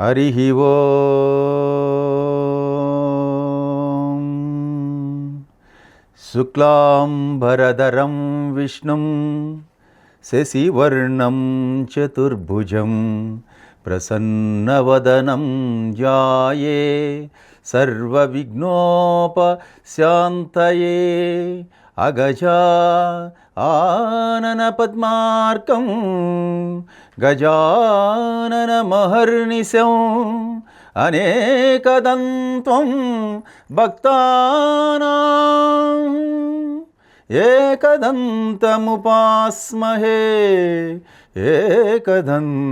హరిః ఓం. శుక్లాంబరధరం విష్ణుం శశివర్ణం చతుర్భుజం ప్రసన్నవదనం ధ్యాయే సర్వవిఘ్నోపశాంతయే. అగజా ఆనన పద్మార్కం గజానన మహర్నిశం అనేకదంతం భక్తానాం ఏకదంతముపాస్మహే ఏకదంతముపాస్మహే.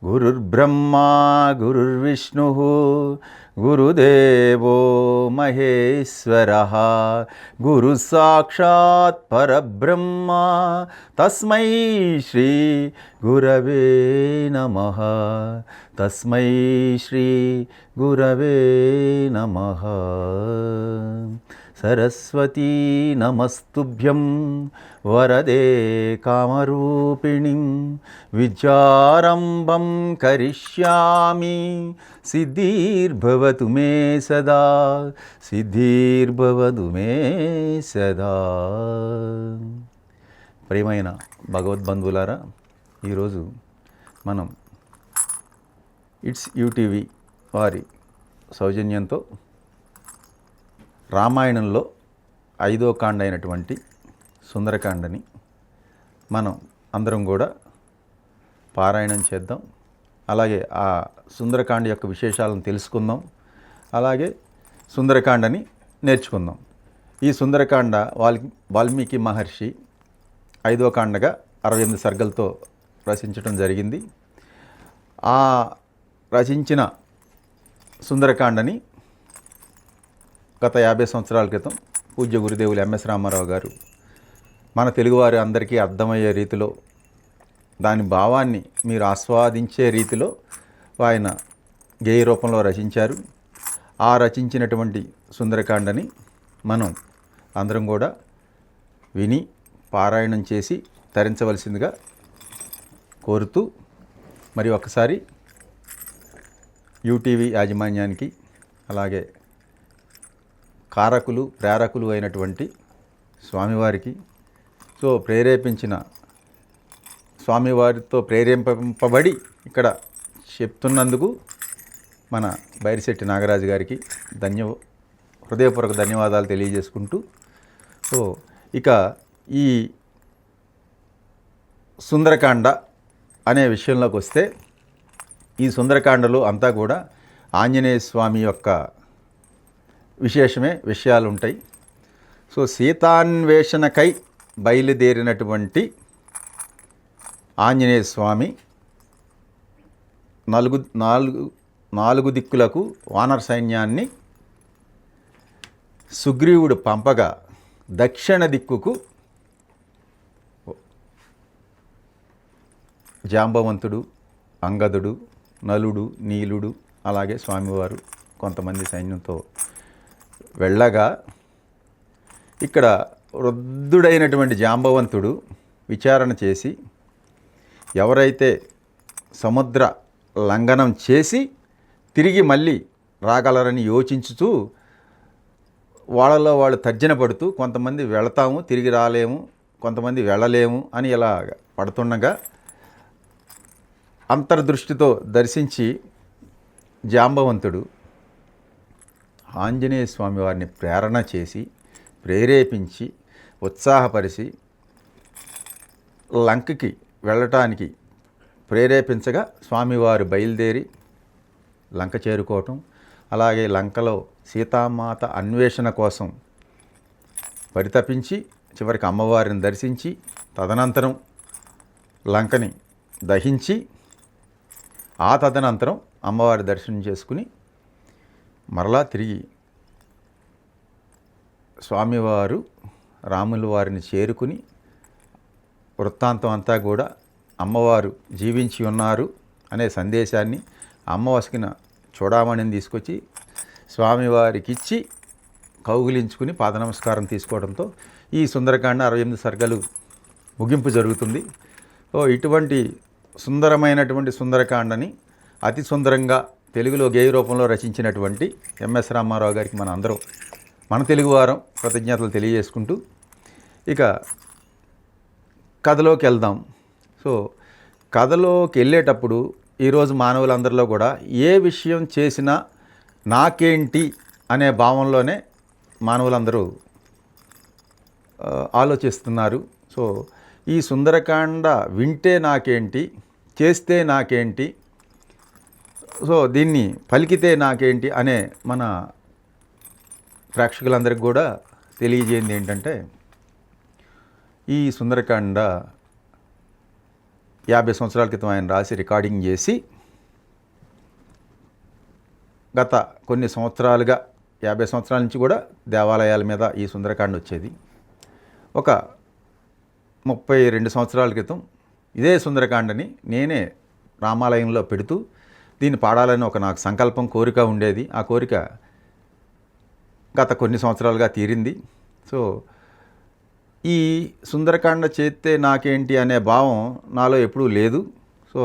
గురుర్బ్రహ్మా గురుర్విష్ణుః గురుదేవో మహేశ్వరః గురు సాక్షాత్ పరబ్రహ్మ తస్మై శ్రీ గురవే నమః. తస్మై శ్రీ గురవే నమః. సరస్వతీ నమస్తుభ్యం వరదే కామరూపిణీం విద్యారంభం కరిష్యామి సిద్ధిర్భవతు మే సదా సిద్ధిర్భవతు మే సదా. ప్రియమైన భగవద్బంధువులారా, ఈరోజు మనం ఇట్స్ యూటీవీ వారి సౌజన్యంతో రామాయణంలో 5వ కాండ అయినటువంటి సుందరకాండని మనం అందరం కూడా పారాయణం చేద్దాం. అలాగే ఆ సుందరకాండ యొక్క విశేషాలను తెలుసుకుందాం. అలాగే సుందరకాండని నేర్చుకుందాం. ఈ సుందరకాండ వాల్మీకి మహర్షి 5వ కాండగా 68 సర్గలతో రచించడం జరిగింది. ఆ రచించిన సుందరకాండని గత 50 సంవత్సరాల క్రితం పూజ్య గురుదేవులు ఎంఎస్ రామారావు గారు మన తెలుగువారి అందరికీ అర్థమయ్యే రీతిలో, దాని భావాన్ని మీరు ఆస్వాదించే రీతిలో ఆయన గేయ రూపంలో రచించారు. ఆ రచించినటువంటి సుందరకాండని మనం అందరం కూడా విని పారాయణం చేసి తరించవలసిందిగా కోరుతూ, మరి ఒకసారి యూటీవీ యాజమాన్యానికి, అలాగే కారకులు ప్రేరకులు అయినటువంటి స్వామివారికి, ప్రేరేపించిన స్వామివారితో ప్రేరేపింపబడి ఇక్కడ చెప్తున్నందుకు మన బైరిశెట్టి నాగరాజు గారికి హృదయపూర్వక ధన్యవాదాలు తెలియజేసుకుంటూ, ఇక ఈ సుందరకాండ అనే విషయంలోకి వస్తే, ఈ సుందరకాండలో అంతా కూడా ఆంజనేయ స్వామి యొక్క విషయాలు ఉంటాయి. సీతాన్వేషణకై బయలుదేరినటువంటి ఆంజనేయ స్వామి నాలుగు దిక్కులకు వానర సైన్యాన్ని సుగ్రీవుడు పంపగా దక్షిణ దిక్కుకు జాంబవంతుడు, అంగదుడు, నలుడు, నీలుడు, అలాగే స్వామివారు కొంతమంది సైన్యంతో వెళ్ళగా, ఇక్కడ వృద్ధుడైనటువంటి జాంబవంతుడు విచారణ చేసి, ఎవరైతే సముద్ర లంఘనం చేసి తిరిగి మళ్ళీ రాగలరని యోచించుతూ వాళ్ళలో వాళ్ళు తర్జన పడుతూ, కొంతమంది వెళతాము తిరిగి రాలేము, కొంతమంది వెళ్ళలేము అని ఇలా పడుతుండగా, అంతర్దృష్టితో దర్శించి జాంబవంతుడు ఆంజనేయ స్వామి వారిని ప్రేరణ చేసి, ప్రేరేపించి, ఉత్సాహపరిచి లంకకి వెళ్ళటానికి ప్రేరేపించగా స్వామివారు బయలుదేరి లంక చేరుకోవటం, అలాగే లంకలో సీతామాత అన్వేషణ కోసం పరితపించి చివరికి అమ్మవారిని దర్శించి, తదనంతరం లంకని దహించి, ఆ తదనంతరం అమ్మవారి దర్శనం చేసుకుని మరలా తిరిగి స్వామివారు రాముల వారిని చేరుకుని వృత్తాంతం అంతా కూడా అమ్మవారు జీవించి ఉన్నారు అనే సందేశాన్ని అమ్మవారికిన చూడమని తీసుకొచ్చి స్వామివారికి ఇచ్చి కౌగిలించుకుని పాద నమస్కారం తీసుకోవడంతో ఈ సుందరకాండ 68 సర్గలు ముగింపు జరుగుతుంది. ఇటువంటి సుందరమైనటువంటి సుందరకాండని అతి సుందరంగా తెలుగులో గేయ రూపంలో రచించినటువంటి ఎంఎస్ రామారావు గారికి మన తెలుగువారం కృతజ్ఞతలు తెలియజేసుకుంటూ ఇక కథలోకి వెళ్దాం. సో కథలోకి వెళ్ళేటప్పుడు ఈరోజు మానవులందరిలో కూడా ఏ విషయం చేసినా నాకేంటి అనే భావంలోనే మానవులందరూ ఆలోచిస్తున్నారు. సో ఈ సుందరకాండ వింటే నాకేంటి, చేస్తే నాకేంటి, సో దీన్ని పలికితే నాకేంటి అనే మన ప్రేక్షకులందరికీ కూడా తెలియజేయండి ఏంటంటే, ఈ సుందరకాండ 50 సంవత్సరాల క్రితం ఆయన రాసి రికార్డింగ్ చేసి గత కొన్ని సంవత్సరాలుగా 50 సంవత్సరాల నుంచి కూడా దేవాలయాల మీద ఈ సుందరకాండ వచ్చేది. ఒక 32 సంవత్సరాల క్రితం ఇదే సుందరకాండని నేనే రామాలయంలో పెడుతూ దీన్ని పాడాలని నాకు సంకల్పం, కోరిక ఉండేది. ఆ కోరిక గత కొన్ని సంవత్సరాలుగా తీరింది. సో ఈ సుందరకాండ చేస్తే నాకేంటి అనే భావం నాలో ఎప్పుడూ లేదు. సో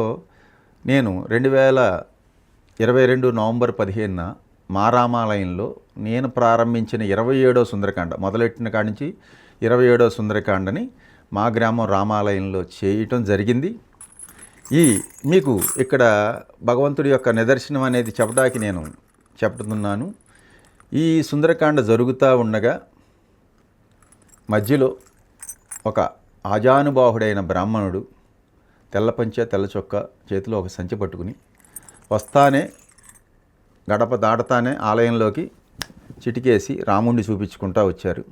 నేను 2022 నవంబర్ 15న మా రామాలయంలో నేను ప్రారంభించిన 27వ సుందరకాండ, మొదలెట్టిన కాడి నుంచి 27వ సుందరకాండని మా గ్రామం రామాలయంలో చేయటం జరిగింది. మీకు ఇక్కడ భగవంతుడి యొక్క నిదర్శనం అనేది చెప్పడానికి నేను చెప్తున్నాను. ఈ సుందరకాండ జరుగుతూ ఉండగా మధ్యలో ఒక ఆజానుబాహుడైన బ్రాహ్మణుడు తెల్ల పంచె తెల్ల చొక్కా చేతిలో ఒక సంచి పట్టుకుని వస్తానే గడప దాటతానే ఆలయంలోకి చిటికేసి రాముడిని చూపించుకుంటూ వచ్చారు.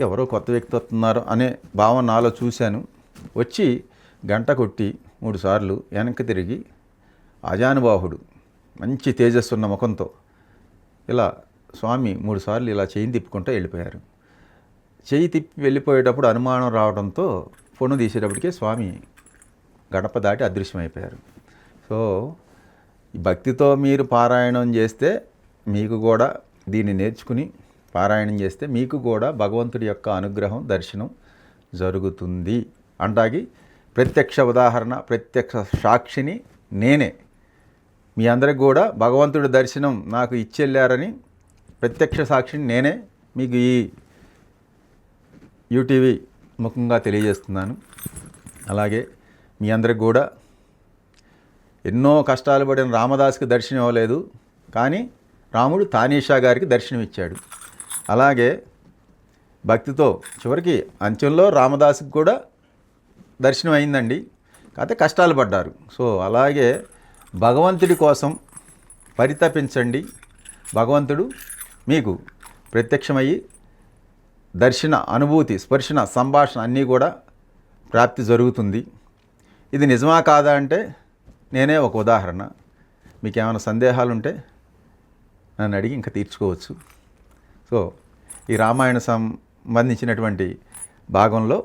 ఎవరో కొత్త వ్యక్తి వస్తున్నారు అనే భావన నాలో చూశాను. వచ్చి గంట కొట్టి 3 సార్లు వెనక్కి తిరిగి ఆజానుబాహుడు మంచి తేజస్సున్న ముఖంతో ఇలా స్వామి 3 సార్లు ఇలా చేయి తిప్పుకుంటూ వెళ్ళిపోయారు. చేయి తిప్పి వెళ్ళిపోయేటప్పుడు అనుమానం రావడంతో ఫోన్ తీసేటప్పటికే స్వామి గడప దాటి అదృశ్యమైపోయారు. సో భక్తితో మీరు పారాయణం చేస్తే మీకు కూడా దీన్ని నేర్చుకుని పారాయణం చేస్తే మీకు కూడా భగవంతుడి యొక్క అనుగ్రహం, దర్శనం జరుగుతుంది అంటాకి ప్రత్యక్ష ఉదాహరణ, ప్రత్యక్ష సాక్షిని నేనే. మీ అందరికి కూడా భగవంతుడి దర్శనం నాకు ఇచ్చెళ్ళారని ప్రత్యక్ష సాక్షిని నేనే మీకు ఈ యూటీవీ ముఖంగా తెలియజేస్తున్నాను. అలాగే మీ అందరికి కూడా ఎన్నో కష్టాలు పడిన రామదాస్కి దర్శనం ఇవ్వలేదు, కానీ రాముడు తానీషా గారికి దర్శనం ఇచ్చాడు. అలాగే భక్తితో చివరికి అంత్యంలో రామదాస్కి కూడా దర్శనం అయిందండి, కాకపోతే కష్టాలు పడ్డారు. సో అలాగే భగవంతుడి కోసం పరితపించండి, భగవంతుడు మీకు ప్రత్యక్షమయ్యి దర్శన అనుభూతి, స్పర్శన, సంభాషణ అన్నీ కూడా ప్రాప్తి జరుగుతుంది. ఇది నిజమా కాదా అంటే నేనే ఒక ఉదాహరణ. మీకు ఏమైనా సందేహాలు ఉంటే నన్ను అడిగి ఇంకా తీర్చుకోవచ్చు. సో ఈ రామాయణ సంబంధించినటువంటి భాగంలో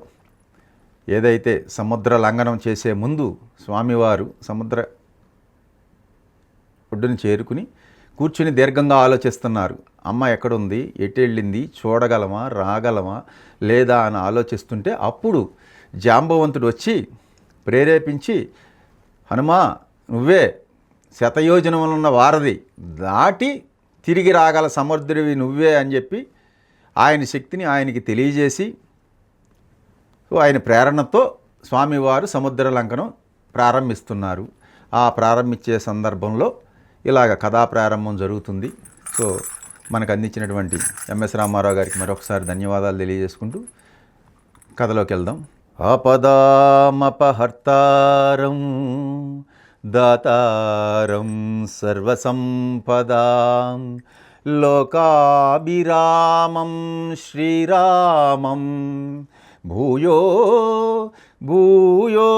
ఏదైతే సముద్ర లంఘనం చేసే ముందు స్వామివారు సముద్ర ఒడ్డుని చేరుకుని కూర్చుని దీర్ఘంగా ఆలోచిస్తున్నారు. అమ్మ ఎక్కడుంది, ఎటు వెళ్ళింది, చూడగలమా, రాగలమా లేదా అని ఆలోచిస్తుంటే అప్పుడు జాంబవంతుడు వచ్చి ప్రేరేపించి, హనుమా నువ్వే శతయోజనములున్న వారధి దాటి తిరిగి రాగల సమర్థుడివి నువ్వే అని చెప్పి ఆయన శక్తిని ఆయనకి తెలియజేసి, సో ఆయన ప్రేరణతో స్వామివారు సముద్ర లంకనం ప్రారంభిస్తున్నారు. ఆ ప్రారంభించే సందర్భంలో ఇలాగ కథా ప్రారంభం జరుగుతుంది. సో మనకు అందించినటువంటి ఎంఎస్ రామారావు గారికి మరొకసారి ధన్యవాదాలు తెలియజేసుకుంటూ కథలోకి వెళ్దాం. ఆపదామపహర్తారం దాతారం సర్వసంపదాం లోకాభిరామం శ్రీరామం భూయో భూయో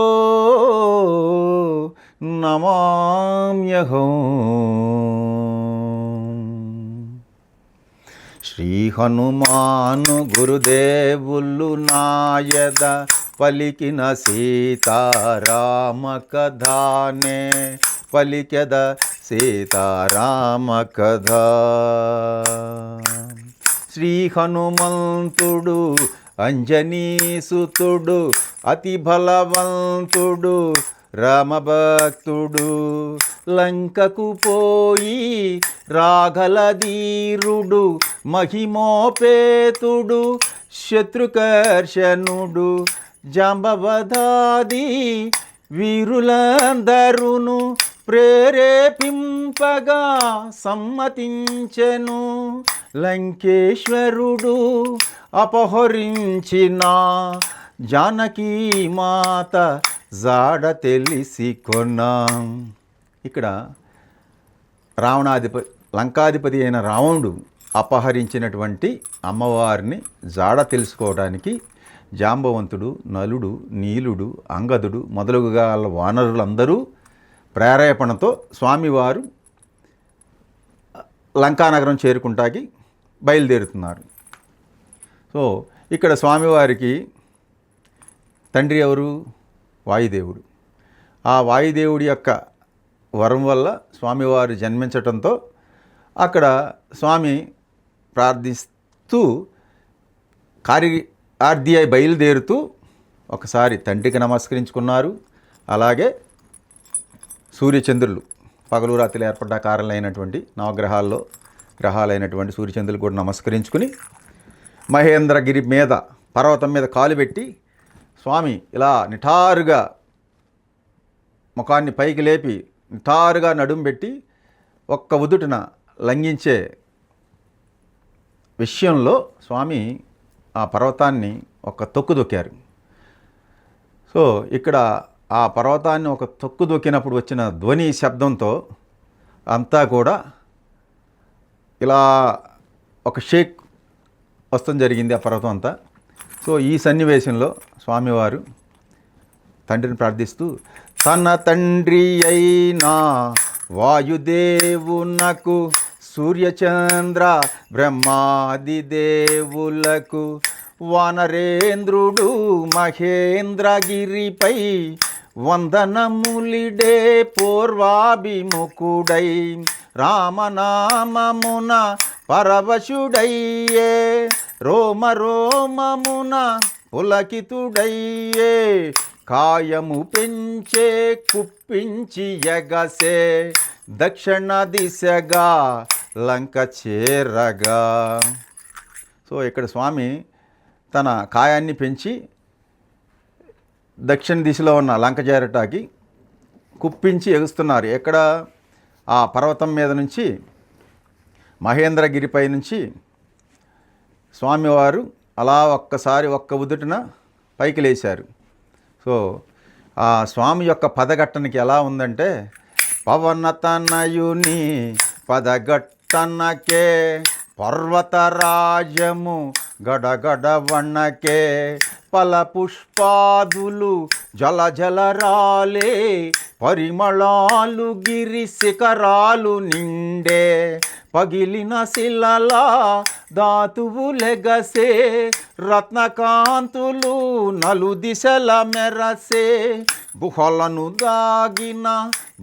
నమామ్యహం. శ్రీ హనుమాను గురుదేవులు నాయద పలికిన సీతారామ కథానే పలికెద సీతారామ కథ. శ్రీ హనుమంతుడు అంజనీసుతుడు అతి బలవంతుడు రామభక్తుడు లంకకు పోయి రాఘలధీరుడు మహిమోపేతుడు శత్రుకర్షణుడు జాంబవదాది వీరులందరును ప్రేరేపింపగా సమ్మతించెను. లంకేశ్వరుడు అపహరించిన జానకీ మాత జాడ తెలిసి కొన్నా. ఇక్కడ లంకాధిపతి అయిన రావణుడు అపహరించినటువంటి అమ్మవారిని జాడ తెలుసుకోవడానికి జాంబవంతుడు, నలుడు, నీలుడు, అంగదుడు మొదలుగా వానరులందరూ ప్రేరేపణతో స్వామివారు లంకానగరం చేరుకుంటాకి బయలుదేరుతున్నారు. సో ఇక్కడ స్వామివారికి తండ్రి ఎవరు? వాయుదేవుడు. ఆ వాయుదేవుడి యొక్క వరం వల్ల స్వామివారు జన్మించటంతో అక్కడ స్వామి ప్రార్థిస్తూ కార్యార్థి అయి బయలుదేరుతూ ఒకసారి తండ్రికి నమస్కరించుకున్నారు. అలాగే సూర్యచంద్రులు పగలు రాత్రులు ఏర్పడ్డ కారణమైనటువంటి నవగ్రహాల్లో గ్రహాలైనటువంటి సూర్యచంద్రులు కూడా నమస్కరించుకుని మహేంద్రగిరి మీద పర్వతం మీద కాలు పెట్టి స్వామి ఇలా నిఠారుగా ముఖాన్ని పైకి లేపి నిఠారుగా నడుం పెట్టి ఒక్క ఉదుటున లంఘించే విషయంలో స్వామి ఆ పర్వతాన్ని ఒక తొక్కు దొక్కారు. సో ఇక్కడ ఆ పర్వతాన్ని ఒక తొక్కు దొక్కినప్పుడు వచ్చిన ధ్వని శబ్దంతో అంతా కూడా ఇలా ఒక షేక్ వస్తుంది జరిగింది ఆ పర్వతం అంతా. సో ఈ సన్నివేశంలో స్వామివారు తండ్రిని ప్రార్థిస్తూ తన తండ్రి అయినా వాయుదేవునకు సూర్యచంద్ర బ్రహ్మాది దేవులకు వానరేంద్రుడు మహేంద్రగిరిపై వందనములిడే పూర్వాభిముఖుడై రామనామమున పరవశుడయ్యే రోమరోమమున పులకితుడయ్యే కాయము పెంచే కుప్పించి ఎగసే దక్షిణ దిశగా లంక చేరగా. సో ఇక్కడ స్వామి తన కాయాన్ని పెంచి దక్షిణ దిశలో ఉన్న లంక చేరటానికి కుప్పించి ఎగుస్తున్నారు. ఎక్కడ? ఆ పర్వతం మీద నుంచి మహేంద్రగిరిపై నుంచి స్వామివారు అలా ఒక్కసారి ఒక్క ఉదుటిన పైకి లేచారు. సో ఆ స్వామి యొక్క పదఘట్టనకి ఎలా ఉందంటే పవనతనయుని పదఘట్టనకే పర్వతరాజము గడగడ వణకే పల పుష్పాదులు జల జల రాలే పరిమళాలు గిరి శిఖరాలు నిండే పగిలిన శిలలా ధాతువులెగసే రత్నకాంతులు నలు దిశల మెరసే గుహలను దాగిన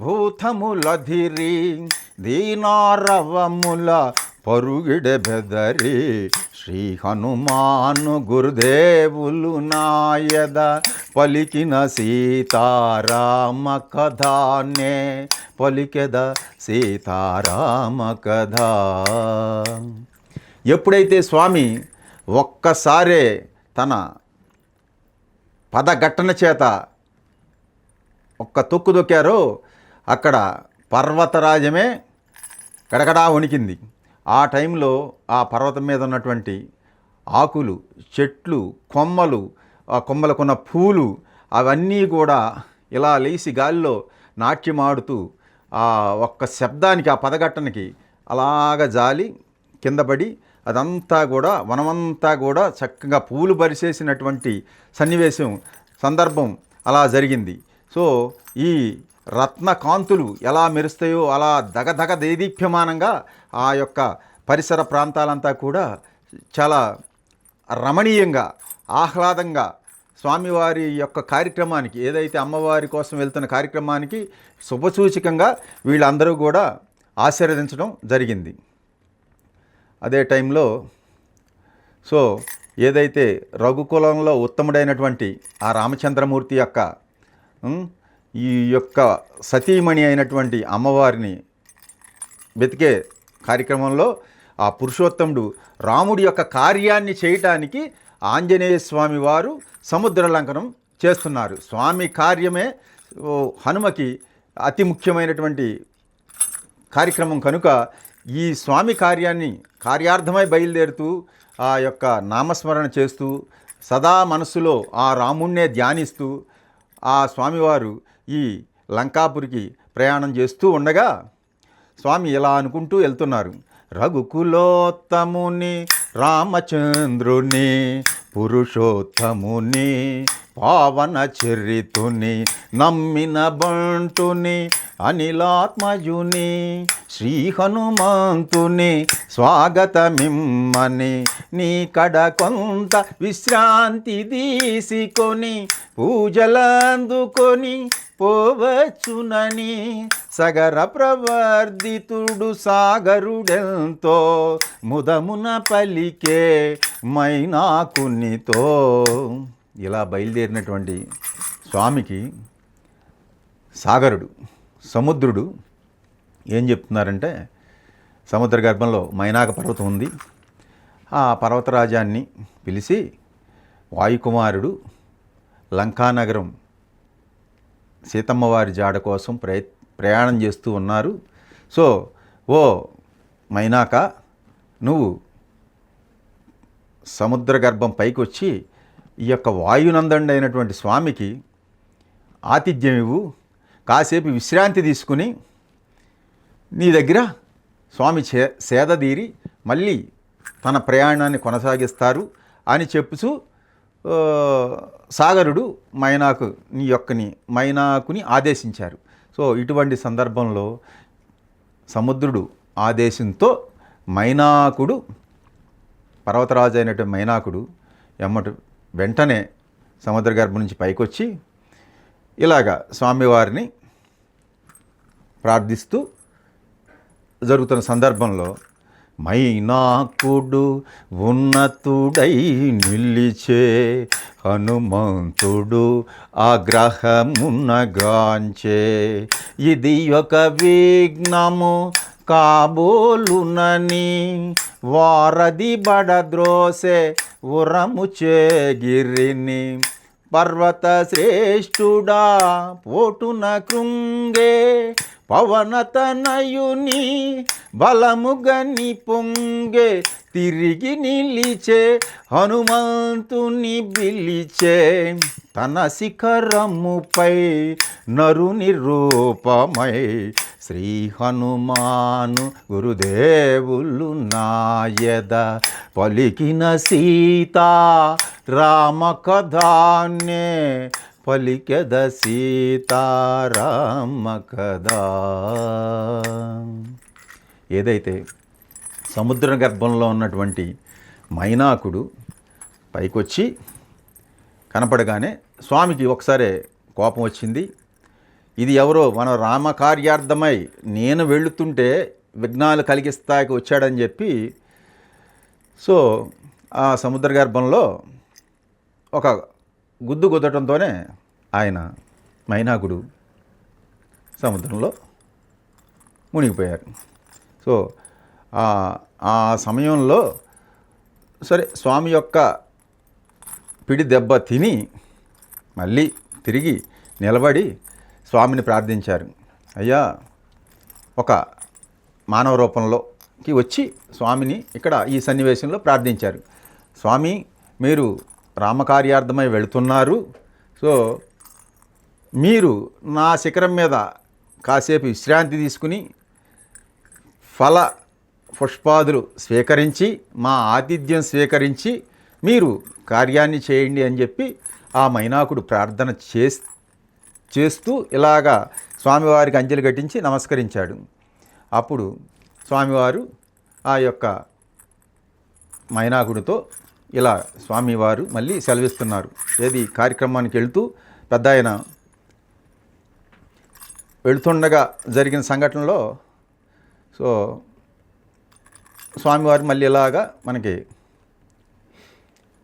భూతములధిరి దీనారవముల పరుగిడె బెదరి శ్రీ హనుమాను గురుదేవులు నాయద పలికిన సీతారామ కథానే పలికెద సీతారామ కథ. ఎప్పుడైతే స్వామి ఒక్కసారే తన పదఘట్టన చేత ఒక్క తొక్కు దొక్కారో అక్కడ పర్వతరాజమే గడగడా వణికింది. ఆ టైంలో ఆ పర్వతం మీద ఉన్నటువంటి ఆకులు, చెట్లు, కొమ్మలు, ఆ కొమ్మలకున్న పూలు అవన్నీ కూడా ఇలా లేచి గాలిలో నాట్యమాడుతూ ఆ ఒక్క శబ్దానికి ఆ పదఘట్టనకి అలాగ జాలి కిందపడి అదంతా కూడా వనమంతా కూడా చక్కగా పూలు పరిచేసినటువంటి సన్నివేశం సందర్భం అలా జరిగింది. సో ఈ రత్నకాంతులు ఎలా మెరుస్తాయో అలా దగదగ దేదీప్యమానంగా ఆ యొక్క పరిసర ప్రాంతాలంతా కూడా చాలా రమణీయంగా ఆహ్లాదంగా స్వామివారి యొక్క కార్యక్రమానికి, ఏదైతే అమ్మవారి కోసం వెళ్తున్న కార్యక్రమానికి శుభసూచకంగా వీళ్ళందరూ కూడా ఆశీర్వదించడం జరిగింది. అదే టైంలో సో ఏదైతే రఘుకులంలో ఉత్తముడైనటువంటి ఆ రామచంద్రమూర్తి యొక్క ఈ యొక్క సతీమణి అయినటువంటి అమ్మవారిని వెతికే కార్యక్రమంలో ఆ పురుషోత్తముడు రాముడి యొక్క కార్యాన్ని చేయటానికి ఆంజనేయ స్వామి వారు సముద్ర లంఘనం చేస్తున్నారు. స్వామి కార్యమే హనుమకి అతి ముఖ్యమైనటువంటి కార్యక్రమం కనుక ఈ స్వామి కార్యార్థమై బయలుదేరుతూ ఆ యొక్క నామస్మరణ చేస్తూ సదా మనస్సులో ఆ రాముణ్ణే ధ్యానిస్తూ ఆ స్వామివారు ఈ లంకాపురికి ప్రయాణం చేస్తూ ఉండగా స్వామి ఇలా అనుకుంటూ వెళ్తున్నారు. రఘుకులోత్తముని రామచంద్రుని పురుషోత్తముని పావన చరితుని నమ్మిన బంటుని అనిలాత్మజుని శ్రీ హనుమంతుని స్వాగతమిమ్మని నీ కడ కొంత విశ్రాంతి తీసుకొని పూజలందుకొని పోవచ్చునని సగర ప్రవర్ధితుడు సాగరుడెంతో ముదమున పలికే మైనాకునితో. ఇలా బయలుదేరినటువంటి స్వామికి సాగరుడు సముద్రుడు ఏం చెప్తున్నారంటే, సముద్ర గర్భంలో మైనాక పర్వతం ఉంది. ఆ పర్వతరాజాన్ని పిలిచి వాయుకుమారుడు లంకానగరం సీతమ్మవారి జాడ కోసం ప్రయాణం చేస్తూ ఉన్నారు. సో ఓ మైనాక, నువ్వు సముద్ర గర్భం పైకి వచ్చి ఈ యొక్క వాయునందండి అయినటువంటి స్వామికి ఆతిథ్యం ఇవ్వు, కాసేపు విశ్రాంతి తీసుకుని నీ దగ్గర స్వామి సేదదీరి మళ్ళీ తన ప్రయాణాన్ని కొనసాగిస్తారు అని చెప్పుచూ సాగరుడు మైనాకుని ఆదేశించారు. సో ఇటువంటి సందర్భంలో సముద్రుడు ఆదేశంతో మైనాకుడు, పర్వతరాజు అయినటువంటి మైనాకుడు వెంటనే సముద్ర గర్భం నుంచి పైకొచ్చి ఇలాగా స్వామివారిని ప్రార్థిస్తూ జరుగుతున్న సందర్భంలో మైనాకుడు ఉన్నతుడై నిలిచే హనుమంతుడు ఆగ్రహమున్నగాంచే ఇది ఒక విఘ్నము కాబోలునని వారధి బడద్రోసే ఉరము చేగిరిని పర్వత శ్రేష్ఠుడా పోటున కృంగే పవనతనయుని బలముగని పొంగే తిరిగి నిలిచే హనుమంతుని పిలిచే తన శిఖరముపై నరుని రూపమై శ్రీ హనుమాను గురుదేవులు నాయద పలికిన సీతా రామ కథాన్నే పలికెద సీతారామ కదా. ఏదైతే సముద్ర గర్భంలో ఉన్నటువంటి మైనాకుడు పైకొచ్చి కనపడగానే స్వామికి ఒకసారి కోపం వచ్చింది. ఇది ఎవరో మన రామకార్యార్థమై నేను వెళుతుంటే విఘ్నాలు కలిగిస్తాకి వచ్చాడని చెప్పి, సో ఆ సముద్ర గర్భంలో ఒక గుద్దు గుద్దటంతోనే ఆయన మైనాకుడు సముద్రంలో మునిగిపోయారు. సో ఆ సమయంలో సరే స్వామి యొక్క పిడి దెబ్బ తిని మళ్ళీ తిరిగి నిలబడి స్వామిని ప్రార్థించారు. అయ్యా, ఒక మానవ రూపంలోకి వచ్చి స్వామిని ఇక్కడ ఈ సన్నివేశంలో ప్రార్థించారు. స్వామి, మీరు రామకార్యార్థమై వెళుతున్నారు. సో మీరు నా శిఖరం మీద కాసేపు విశ్రాంతి తీసుకుని ఫల పుష్పాదులు స్వీకరించి మా ఆతిథ్యం స్వీకరించి మీరు కార్యాన్ని చేయండి అని చెప్పి ఆ మైనాకుడు ప్రార్థన చేస్తూ ఇలాగా స్వామివారికి అంజలి ఘటించి నమస్కరించాడు. అప్పుడు స్వామివారు ఆ యొక్క మైనాకుడితో ఇలా స్వామివారు మళ్ళీ సెలవిస్తున్నారు. ఏది కార్యక్రమానికి వెళ్తూ పెద్ద ఆయన వెళుతుండగా జరిగిన సంఘటనలో సో స్వామివారు మళ్ళీ ఇలాగా మనకి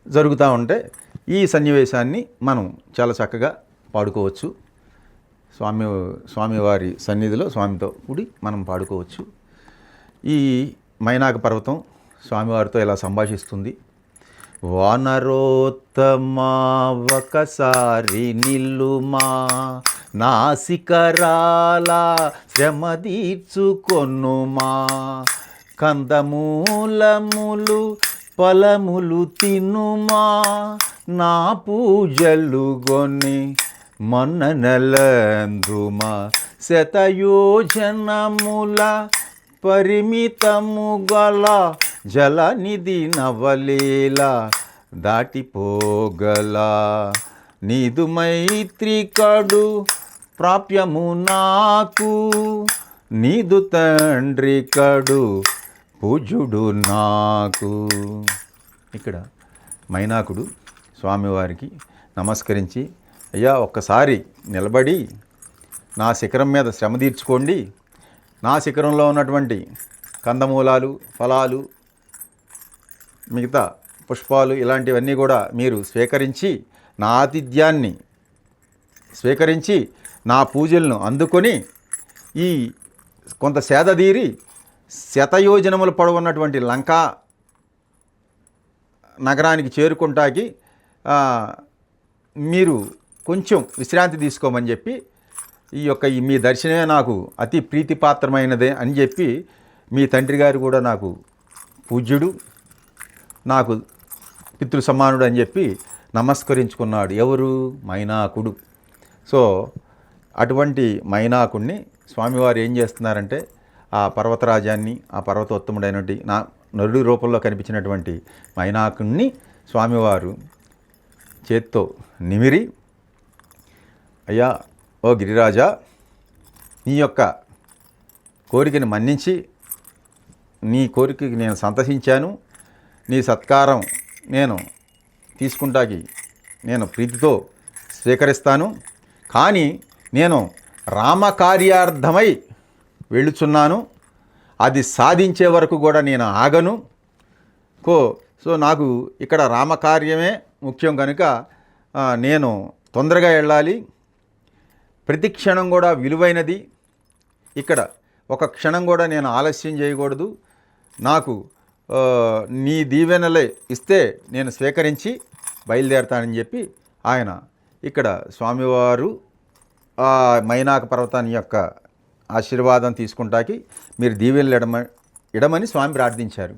జరుగుతూ ఉంటే ఈ సన్నివేశాన్ని మనం చాలా చక్కగా పాడుకోవచ్చు. స్వామివారి సన్నిధిలో స్వామితో కూడి మనం పాడుకోవచ్చు. ఈ మైనాక పర్వతం స్వామివారితో ఇలా సంభాషిస్తుంది. వానరోత్తమా ఒకసారి నిల్లుమా, నా శిఖరాల శ్రమ తీర్చుకొనుమా, కందమూలములు ఫలములు తినుమా, నా పూజలు గొని మన్ననలందుమా, శతయోజనముల పరిమితము గల జలనిధి నవలీల దాటిపోగల, నీదు మైత్రి కడు ప్రాప్యము నాకు, నీదు తండ్రి కడు పూజుడు నాకు. ఇక్కడ మైనాకుడు స్వామివారికి నమస్కరించి, అయ్యా ఒక్కసారి నిలబడి నా శిఖరం మీద శ్రమ తీర్చుకోండి, నా శిఖరంలో ఉన్నటువంటి కందమూలాలు ఫలాలు మిగతా పుష్పాలు ఇలాంటివన్నీ కూడా మీరు స్వీకరించి నా ఆతిథ్యాన్ని స్వీకరించి నా పూజలను అందుకొని ఈ కొంత సేదదీరి శతయోజనములు పొడవున్నటువంటి లంకా నగరానికి చేరుకుంటాకి మీరు కొంచెం విశ్రాంతి తీసుకోమని చెప్పి, ఈ మీ దర్శనమే నాకు అతి ప్రీతిపాత్రమైనదే అని చెప్పి, మీ తండ్రి గారు కూడా నాకు పూజ్యుడు, నాకు పితృ సమానుడు అని చెప్పి నమస్కరించుకున్నాడు. ఎవరు? మైనాకుడు. సో అటువంటి మైనాకుడిని స్వామివారు ఏం చేస్తున్నారంటే, ఆ పర్వతరాజాన్ని, ఆ పర్వతోత్తముడైనటువంటి నరుడి రూపంలో కనిపించినటువంటి మైనాకుడిని స్వామివారు చేత్తో నిమిరి, అయ్యా ఓ గిరిరాజా, నీ యొక్క కోరికని మన్నించి నీ కోరికకి నేను సంతసించాను, నీ సత్కారం నేను తీసుకుంటాకి నేను ప్రీతితో స్వీకరిస్తాను, కానీ నేను రామకార్యార్థమై వెళ్ళుచున్నాను, అది సాధించే వరకు కూడా నేను ఆగను. సో నాకు ఇక్కడ రామకార్యమే ముఖ్యం కనుక నేను తొందరగా వెళ్ళాలి, ప్రతి క్షణం కూడా విలువైనది, ఇక్కడ ఒక క్షణం కూడా నేను ఆలస్యం చేయకూడదు, నాకు నీ దీవెనలే ఇస్తే నేను స్వీకరించి బయలుదేరతానని చెప్పి ఆయన ఇక్కడ స్వామివారు ఆ మైనాక పర్వతాన్ని యొక్క ఆశీర్వాదం తీసుకుంటాకి మీరు దీవెనలు ఇడమని స్వామి ప్రార్థించారు.